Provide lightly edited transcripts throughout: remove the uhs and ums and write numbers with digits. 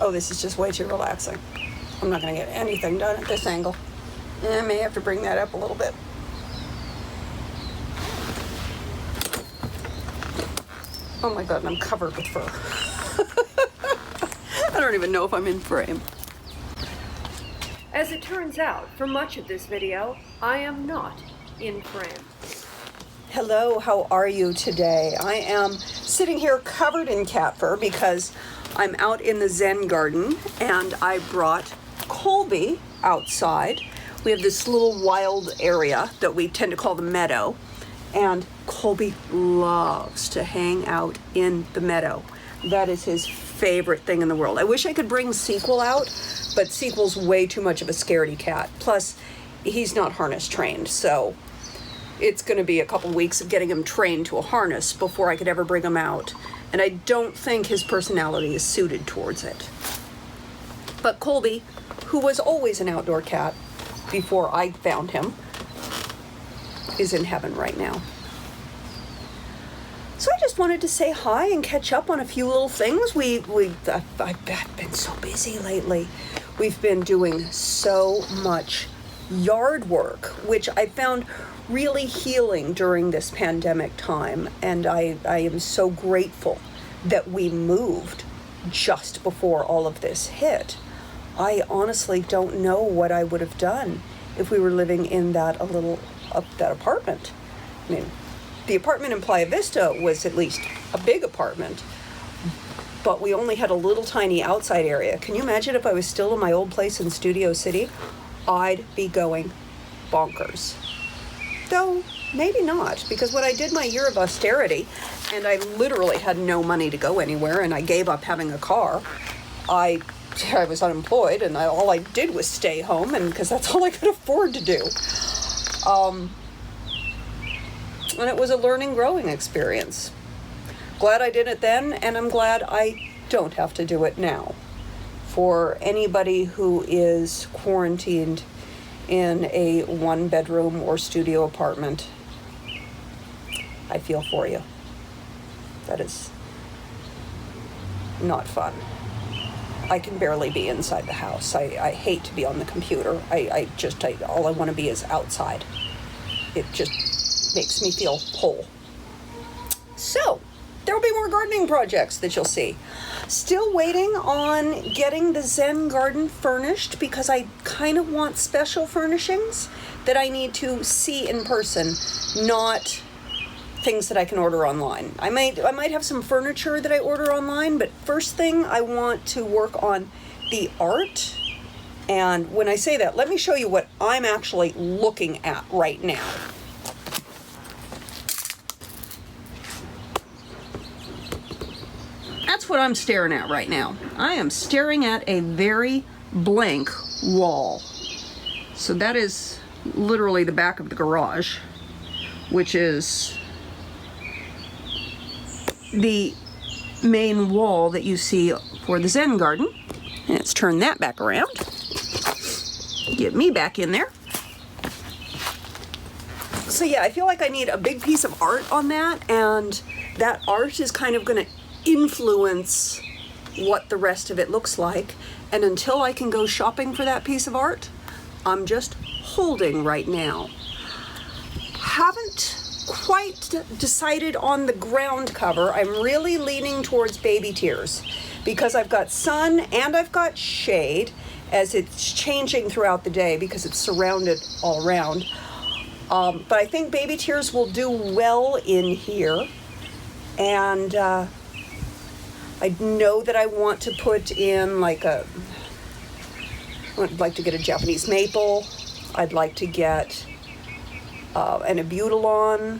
Oh, this is just way too relaxing. I'm not going to get anything done at this angle. I may have to bring that up a little bit. Oh my God, and I'm covered with fur. I don't even know if I'm in frame. As it turns out, for much of this video, I am not in frame. Hello, how are you today? I am sitting here covered in cat fur because I'm out in the Zen Garden and I brought Colby outside. We have this little wild area that we tend to call the meadow, and Colby loves to hang out in the meadow. That is his favorite thing in the world. I wish I could bring Sequel out, but Sequel's way too much of a scaredy cat. Plus, he's not harness trained, so it's going to be a couple weeks of getting him trained to a harness before I could ever bring him out. And I don't think his personality is suited towards it. But Colby, who was always an outdoor cat before I found him, is in heaven right now. So I just wanted to say hi and catch up on a few little things. I've been so busy lately. We've been doing so much yard work, which I found really healing during this pandemic time. And I am so grateful that we moved just before all of this hit. I honestly don't know what I would have done if we were living in that apartment. I mean, the apartment in Playa Vista was at least a big apartment, but we only had a little tiny outside area. Can you imagine if I was still in my old place in Studio City? I'd be going bonkers. Though, maybe not, because when I did my year of austerity, and I literally had no money to go anywhere, and I gave up having a car, I was unemployed, and all I did was stay home, and because that's all I could afford to do. And it was a learning, growing experience. Glad I did it then, and I'm glad I don't have to do it now. For anybody who is quarantined in a one-bedroom or studio apartment, I feel for you. That is not fun. I can barely be inside the house. I hate to be on the computer. All I want to be is outside. It just makes me feel whole. So, there will be more gardening projects that you'll see. Still waiting on getting the Zen Garden furnished because I kind of want special furnishings that I need to see in person, not things that I can order online. I might have some furniture that I order online, but first thing I want to work on the art. And when I say that, let me show you what I'm actually looking at right now. That's what I'm staring at right now. I am staring at a very blank wall. So that is literally the back of the garage, which is the main wall that you see for the Zen Garden. And let's turn that back around. Get me back in there. So yeah, I feel like I need a big piece of art on that, and that art is kind of going to influence what the rest of it looks like. And until I can go shopping for that piece of art, I'm just holding right now. Haven't quite decided on the ground cover. I'm really leaning towards baby tears because I've got sun and I've got shade as it's changing throughout the day because it's surrounded all around. But I think baby tears will do well in here. And I know that I want to put in I'd like to get a Japanese maple. I'd like to get an abutilon.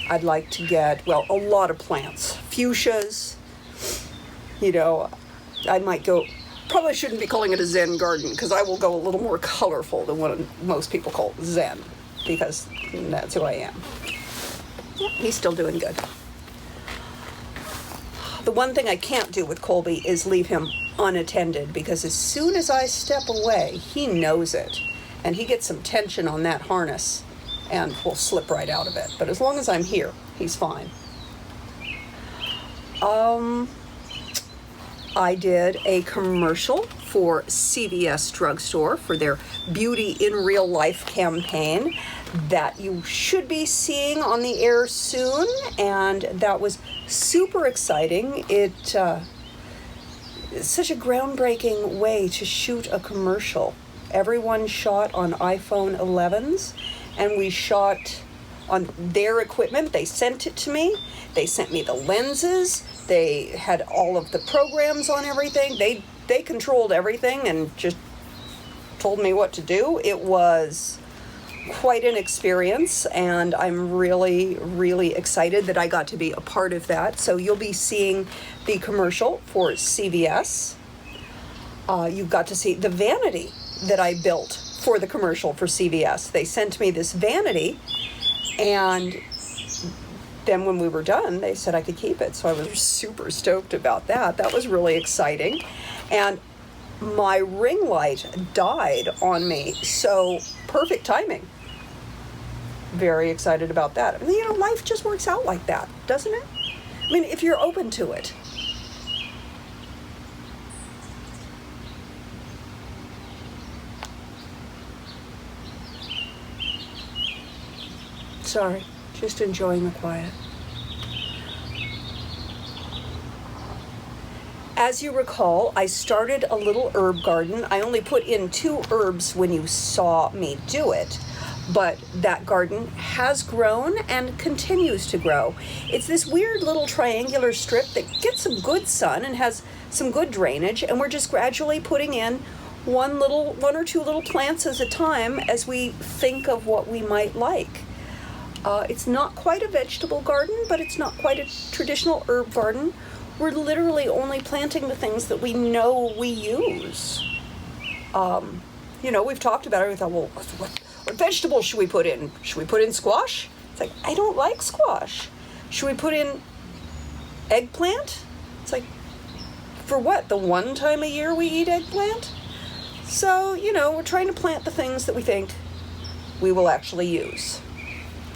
I'd like to get, a lot of plants. Fuchsias. I might go, probably shouldn't be calling it a Zen garden because I will go a little more colorful than what most people call Zen because that's who I am. Yeah, he's still doing good. The one thing I can't do with Colby is leave him unattended because as soon as I step away, he knows it. And he gets some tension on that harness and will slip right out of it. But as long as I'm here, he's fine. I did a commercial for CVS Drugstore for their Beauty in Real Life campaign that you should be seeing on the air soon, and that was super exciting. It's such a groundbreaking way to shoot a commercial. Everyone shot on iPhone 11s, and we shot on their equipment. They sent it to me. They sent me the lenses. They had all of the programs on everything. They controlled everything and just told me what to do. It was quite an experience, and I'm really, really excited that I got to be a part of that. So you'll be seeing the commercial for CVS. You got to see the vanity that I built for the commercial for CVS. They sent me this vanity, and then when we were done, they said I could keep it. So I was super stoked about that. That was really exciting. And my ring light died on me, so perfect timing. Very excited about that. I mean, life just works out like that, doesn't it? I mean, if you're open to it. Sorry, just enjoying the quiet. As you recall, I started a little herb garden. I only put in 2 herbs when you saw me do it, but that garden has grown and continues to grow. It's this weird little triangular strip that gets some good sun and has some good drainage, and we're just gradually putting in one or two little plants at a time as we think of what we might like. It's not quite a vegetable garden, but it's not quite a traditional herb garden. We're literally only planting the things that we know we use. We've talked about it. We thought, well, what vegetables should we put in? Should we put in squash? It's like, I don't like squash. Should we put in eggplant? It's like, for what? The one time a year we eat eggplant? So, we're trying to plant the things that we think we will actually use.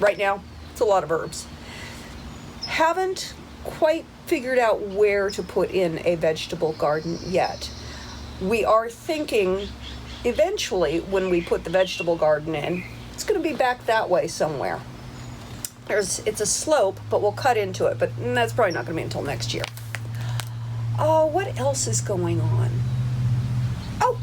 Right now, it's a lot of herbs. Haven't quite figured out where to put in a vegetable garden yet. We are thinking eventually when we put the vegetable garden in, it's going to be back that way somewhere. It's a slope, but we'll cut into it, but that's probably not going to be until next year. What else is going on? Oh,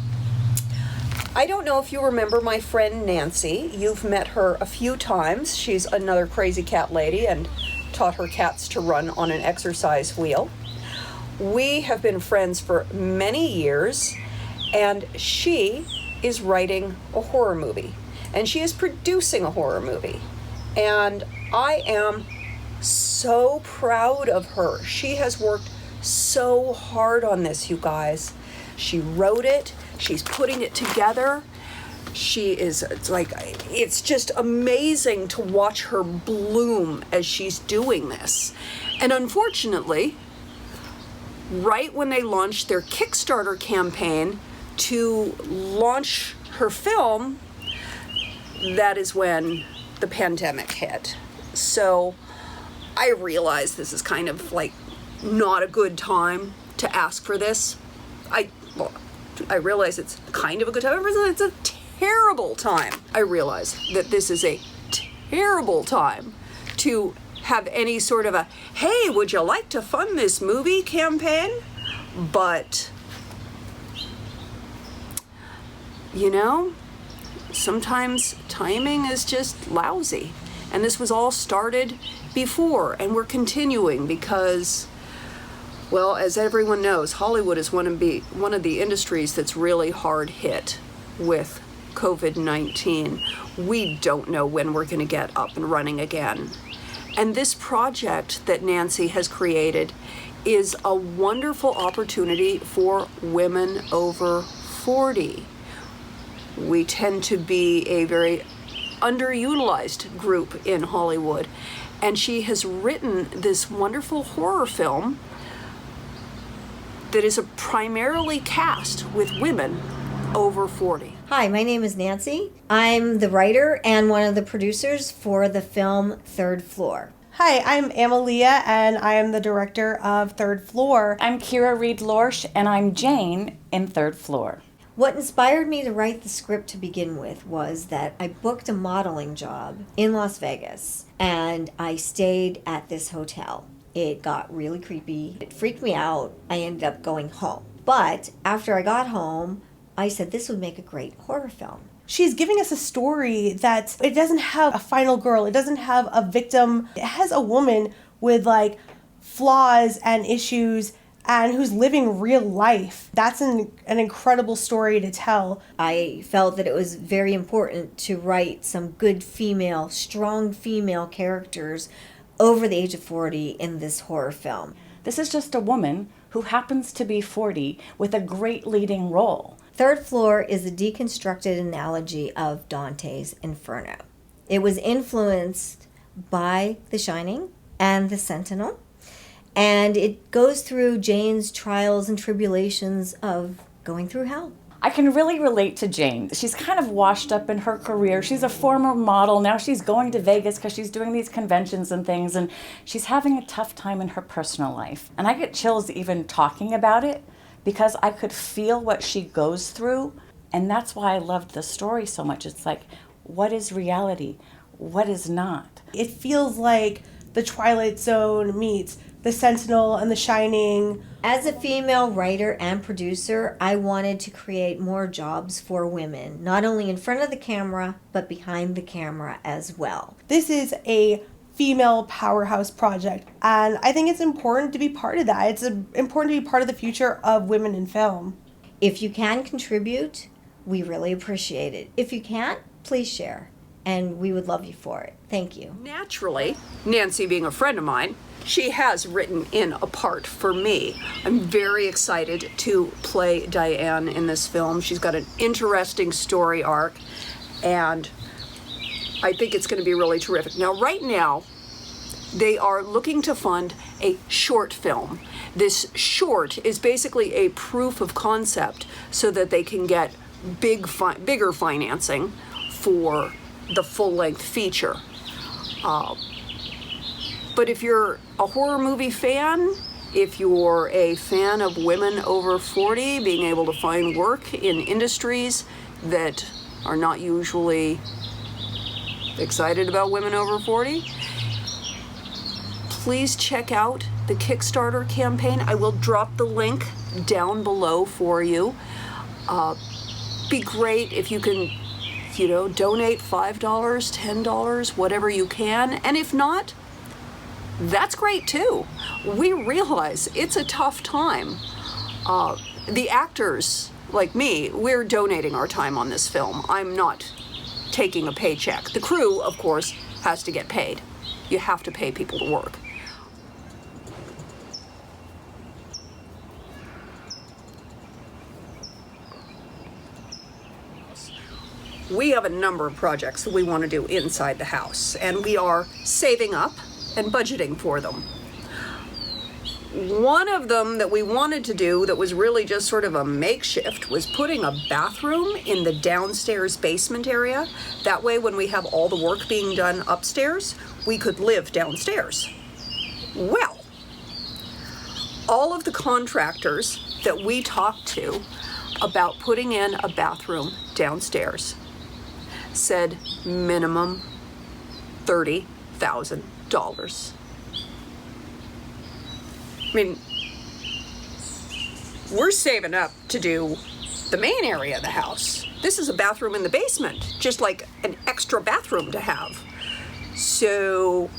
I don't know if you remember my friend Nancy. You've met her a few times. She's another crazy cat lady and taught her cats to run on an exercise wheel. We have been friends for many years, and she is writing a horror movie, and she is producing a horror movie. And I am so proud of her. She has worked so hard on this, you guys. She wrote it. She's putting it together. It's just amazing to watch her bloom as she's doing this. And unfortunately, right when they launched their Kickstarter campaign to launch her film, that is when the pandemic hit. So I realize this is kind of like not a good time to ask for this. I realize it's kind of a good time. It's a terrible time. I realize that this is a terrible time to have any sort of a, hey, would you like to fund this movie campaign? But, sometimes timing is just lousy. And this was all started before, and we're continuing because, well, as everyone knows, Hollywood is one of the industries that's really hard hit with COVID-19. We don't know when we're going to get up and running again. And this project that Nancy has created is a wonderful opportunity for women over 40. We tend to be a very underutilized group in Hollywood. And she has written this wonderful horror film that is primarily cast with women over 40. Hi, my name is Nancy. I'm the writer and one of the producers for the film Third Floor. Hi, I'm Amalia, and I am the director of Third Floor. I'm Kira Reed-Lorsch, and I'm Jane in Third Floor. What inspired me to write the script to begin with was that I booked a modeling job in Las Vegas, and I stayed at this hotel. It got really creepy. It freaked me out. I ended up going home. But after I got home, I said this would make a great horror film. She's giving us a story that it doesn't have a final girl. It doesn't have a victim. It has a woman with like flaws and issues and who's living real life. That's an incredible story to tell. I felt that it was very important to write some good female, strong female characters over the age of 40 in this horror film. This is just a woman who happens to be 40 with a great leading role. Third Floor is a deconstructed analogy of Dante's Inferno. It was influenced by The Shining and The Sentinel, and it goes through Jane's trials and tribulations of going through hell. I can really relate to Jane. She's kind of washed up in her career. She's a former model. Now she's going to Vegas because she's doing these conventions and things, and she's having a tough time in her personal life. And I get chills even talking about it because I could feel what she goes through, and that's why I loved the story so much. It's like, what is reality? What is not? It feels like The Twilight Zone meets The Sentinel and The Shining. As a female writer and producer, I wanted to create more jobs for women, not only in front of the camera, but behind the camera as well. This is a female powerhouse project, and I think it's important to be part of that. It's important to be part of the future of women in film. If you can contribute, we really appreciate it. If you can't, please share, and we would love you for it. Thank you. Naturally, Nancy being a friend of mine, she has written in a part for me. I'm very excited to play Diane in this film. She's got an interesting story arc, and I think it's going to be really terrific. Now, right now, they are looking to fund a short film. This short is basically a proof of concept so that they can get bigger financing for the full-length feature. But if you're a horror movie fan, if you're a fan of women over 40 being able to find work in industries that are not usually excited about women over 40, please check out the Kickstarter campaign. I will drop the link down below for you. Be great if you can, donate $5, $10, whatever you can. And if not, that's great too. We realize it's a tough time. The actors, like me, we're donating our time on this film. I'm not taking a paycheck. The crew, of course, has to get paid. You have to pay people to work. We have a number of projects that we want to do inside the house, and we are saving up and budgeting for them. One of them that we wanted to do that was really just sort of a makeshift was putting a bathroom in the downstairs basement area. That way, when we have all the work being done upstairs, we could live downstairs. Well, all of the contractors that we talked to about putting in a bathroom downstairs said minimum $30,000. I mean, we're saving up to do the main area of the house. This is a bathroom in the basement, just like an extra bathroom to have. So,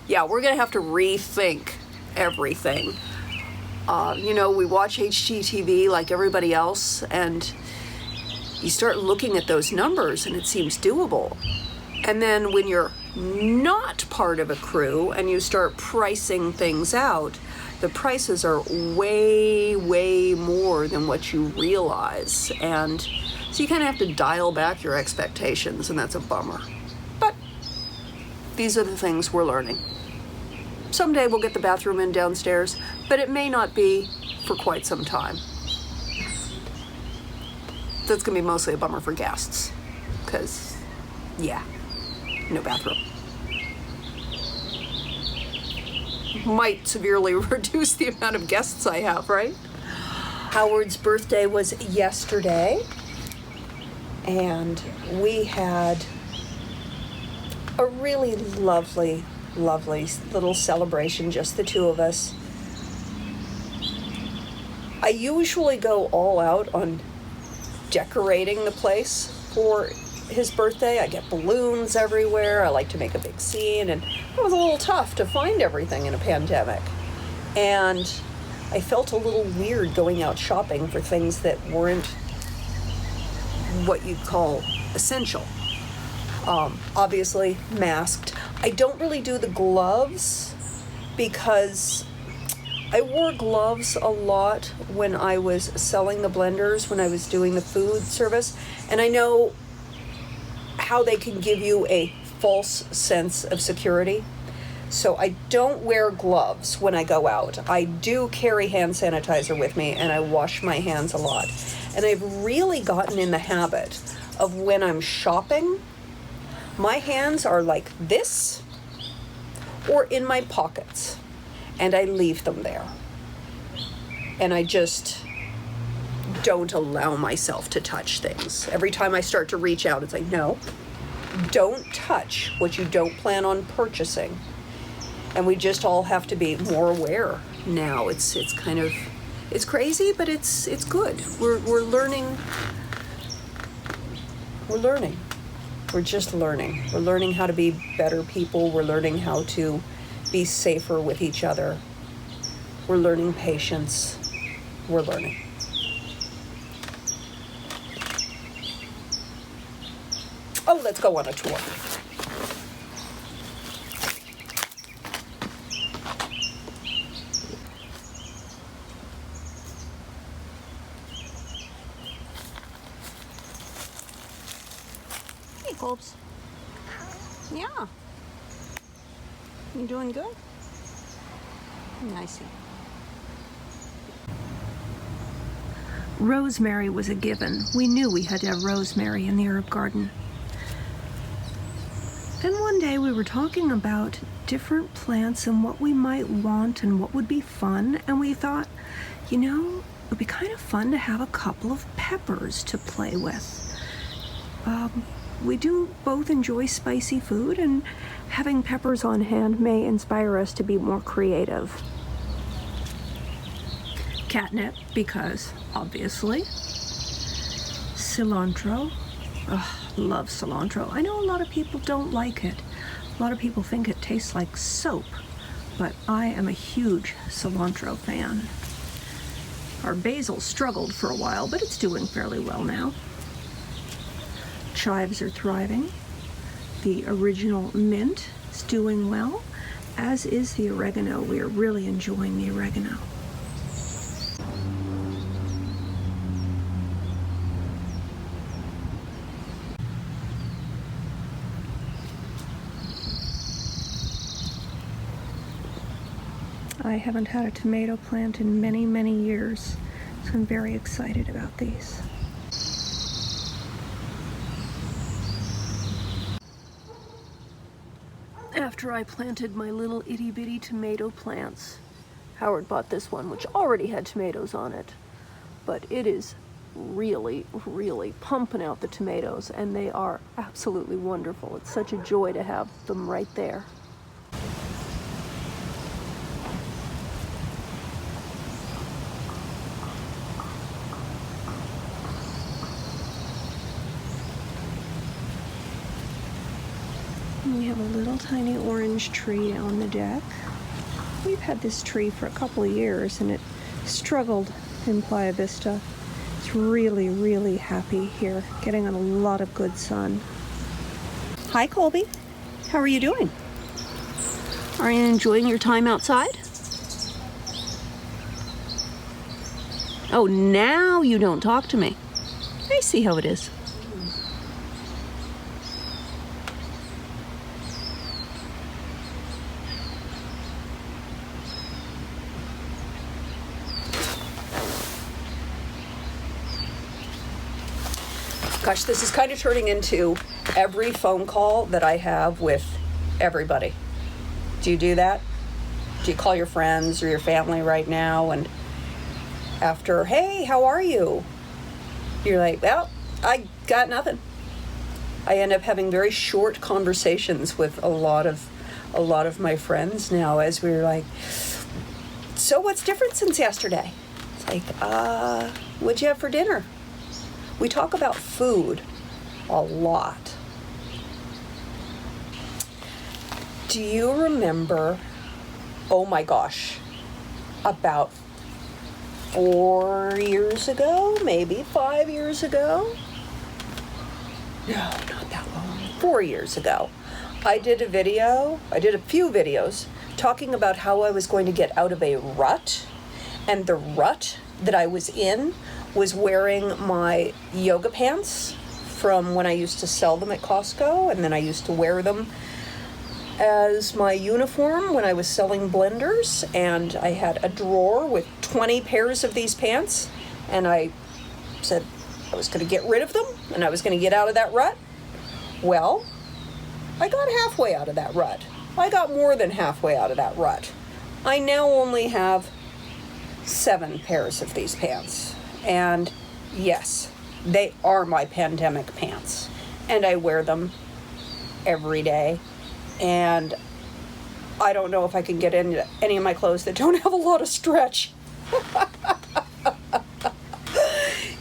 yeah, we're gonna have to rethink everything. We watch HGTV like everybody else, and you start looking at those numbers and it seems doable. And then when you're not part of a crew and you start pricing things out, the prices are way, way more than what you realize. And so you kind of have to dial back your expectations, and that's a bummer. But these are the things we're learning. Someday we'll get the bathroom in downstairs, but it may not be for quite some time. That's gonna be mostly a bummer for guests, because, yeah, no bathroom. might severely reduce the amount of guests I have, right? Howard's birthday was yesterday, and we had a really lovely little celebration, just the two of us. I usually go all out on decorating the place for his birthday. I get balloons everywhere. I like to make a big scene, and it was a little tough to find everything in a pandemic. And I felt a little weird going out shopping for things that weren't what you'd call essential. Obviously masked. I don't really do the gloves because I wore gloves a lot when I was selling the blenders, when I was doing the food service, and I know how they can give you a false sense of security. So I don't wear gloves when I go out. I do carry hand sanitizer with me, and I wash my hands a lot. And I've really gotten in the habit of when I'm shopping, my hands are like this or in my pockets, and I leave them there. And I just don't allow myself to touch things. Every time I start to reach out, it's like, no, don't touch what you don't plan on purchasing. And we just all have to be more aware now. It's kind of, it's crazy, but it's good. We're learning. We're learning. We're just learning. We're learning how to be better people. We're learning how to be safer with each other. We're learning patience. We're learning. Oh, let's go on a tour. Hey, Colbs. Yeah. You doing good? I see. Rosemary was a given. We knew we had to have rosemary in the herb garden. Then one day we were talking about different plants and what we might want and what would be fun, and we thought, you know, it would be kind of fun to have a couple of peppers to play with. We do both enjoy spicy food, and having peppers on hand may inspire us to be more creative. Catnip, because obviously. Cilantro. Ugh, love cilantro. I know a lot of people don't like it. A lot of people think it tastes like soap, but I am a huge cilantro fan. Our basil struggled for a while, but it's doing fairly well now. Chives are thriving. The original mint is doing well, as is the oregano. We are really enjoying the oregano. I haven't had a tomato plant in many, many years, so I'm very excited about these. After I planted my little itty-bitty tomato plants, Howard bought this one, which already had tomatoes on it, but it is really, really pumping out the tomatoes, and they are absolutely wonderful. It's such a joy to have them right there. We have a little tiny orange tree on the deck. We've had this tree for a couple of years, and it struggled in Playa Vista. It's really, really happy here, getting a lot of good sun. Hi, Colby. How are you doing? Are you enjoying your time outside? Oh, now you don't talk to me. I see how it is. Gosh, this is kind of turning into every phone call that I have with everybody. Do you do that? Do you call your friends or your family right now, and after, hey, how are you? You're like, well, I got nothing. I end up having very short conversations with a lot of my friends now, as we're like, so what's different since yesterday? It's like, what'd you have for dinner? We talk about food a lot. Do you remember, oh my gosh, about 4 years ago, maybe 5 years ago? No, not that long. 4 years ago. I did a few videos talking about how I was going to get out of a rut. And the rut that I was in was wearing my yoga pants from when I used to sell them at Costco, and then I used to wear them as my uniform when I was selling blenders, and I had a drawer with 20 pairs of these pants, and I said I was going to get rid of them and I was going to get out of that rut. Well, I got halfway out of that rut. I got more than halfway out of that rut. I now only have 7 pairs of these pants, and yes, they are my pandemic pants, and I wear them every day. And I don't know if I can get into any of my clothes that don't have a lot of stretch.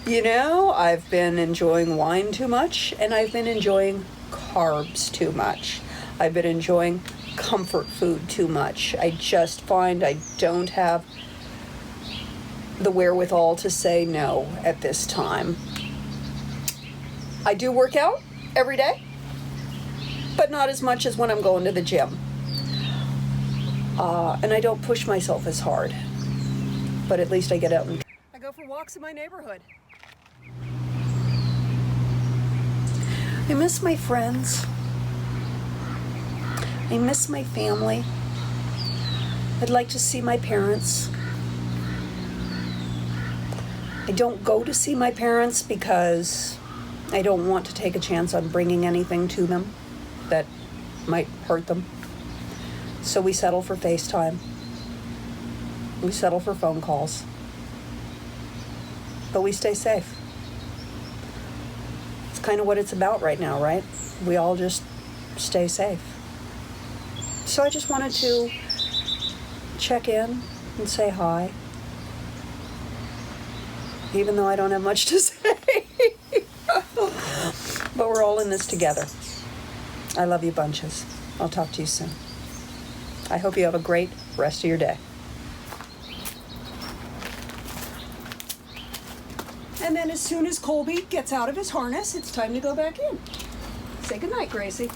You know, I've been enjoying wine too much, and I've been enjoying carbs too much. I've been enjoying comfort food too much. I just find I don't have the wherewithal to say no at this time. I do work out every day, but not as much as when I'm going to the gym. And I don't push myself as hard, but at least I get out and I go for walks in my neighborhood. I miss my friends. I miss my family. I'd like to see my parents. I don't go to see my parents because I don't want to take a chance on bringing anything to them that might hurt them. So we settle for FaceTime. We settle for phone calls. But we stay safe. It's kind of what it's about right now, right? We all just stay safe. So I just wanted to check in and say hi. Even though I don't have much to say. But we're all in this together. I love you bunches. I'll talk to you soon. I hope you have a great rest of your day. And then as soon as Colby gets out of his harness, it's time to go back in. Say goodnight, Gracie.